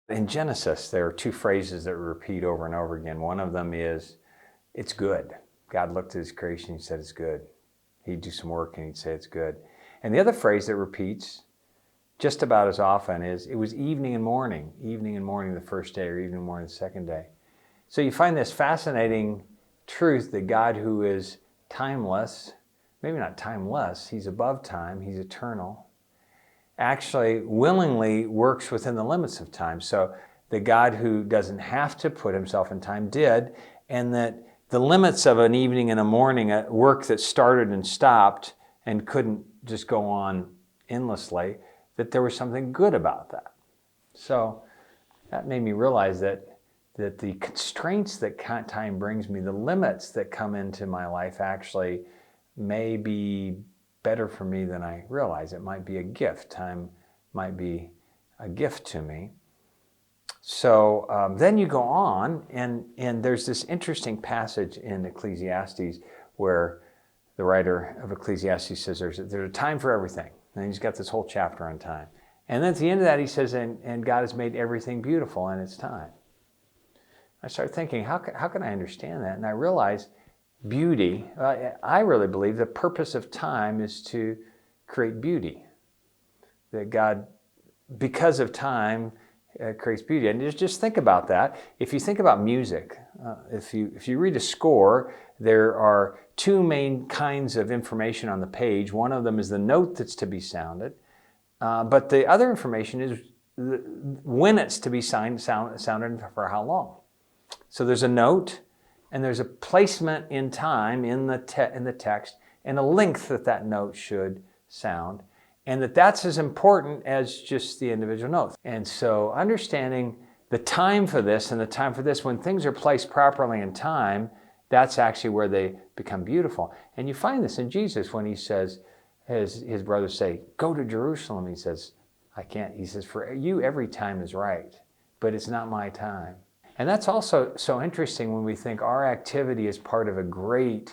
In Genesis, there are two phrases that repeat over and over again. One of them is, it's good. God looked at his creation and said it's good. He'd do some work and he'd say it's good. And the other phrase that repeats just about as often is, it was evening and morning the first day, or evening and morning the second day. So you find this fascinating truth that God, who is timeless, maybe not timeless, he's above time, he's eternal, actually willingly works within the limits of time. So the God who doesn't have to put himself in time did, and that the limits of an evening and a morning, a work that started and stopped and couldn't just go on endlessly, that there was something good about that. So that made me realize that the constraints that time brings me, the limits that come into my life, actually may be better for me than I realize. It might be a gift. Time might be a gift to me. So then you go on, and there's this interesting passage in Ecclesiastes where the writer of Ecclesiastes says there's a time for everything. And he's got this whole chapter on time. And then at the end of that he says, and God has made everything beautiful in its time. I started thinking, how can I understand that? And I realized beauty, I really believe the purpose of time is to create beauty. That God, because of time, creates beauty. And just think about that. If you think about music, if you read a score, there are two main kinds of information on the page. One of them is the note that's to be sounded, but the other information is when it's to be sounded for how long. So there's a note, and there's a placement in time in the text, and a length that note should sound, and that's as important as just the individual note. And so understanding the time for this and the time for this, when things are placed properly in time, that's actually where they become beautiful. And you find this in Jesus when he says, his brothers say, go to Jerusalem. He says, I can't. He says, for you every time is right, but it's not my time. And that's also so interesting when we think our activity is part of a great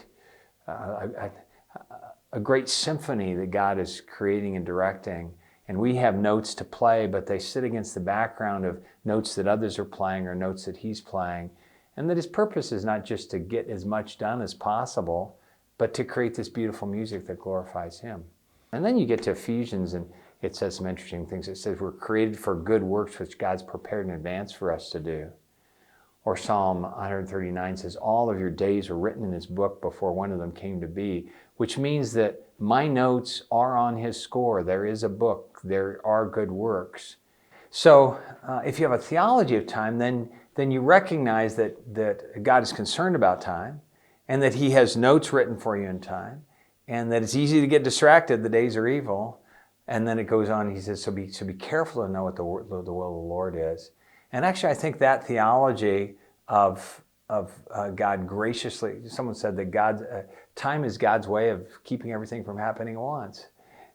symphony that God is creating and directing. And we have notes to play, but they sit against the background of notes that others are playing or notes that he's playing. And that his purpose is not just to get as much done as possible, but to create this beautiful music that glorifies him. And then you get to Ephesians, and it says some interesting things. It says we're created for good works which God's prepared in advance for us to do. Or Psalm 139 says, all of your days are written in his book before one of them came to be, which means that my notes are on his score. There is a book. There are good works. So if you have a theology of time, then you recognize that God is concerned about time, and that he has notes written for you in time, and that it's easy to get distracted. The days are evil. And then it goes on, he says, so be careful to know what the will of the Lord is. And actually, I think that theology of God graciously, someone said that time is God's way of keeping everything from happening at once.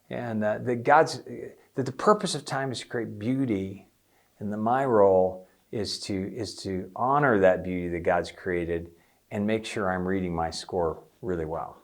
And that the purpose of time is to create beauty, and that my role is to honor that beauty that God's created and make sure I'm reading my score really well.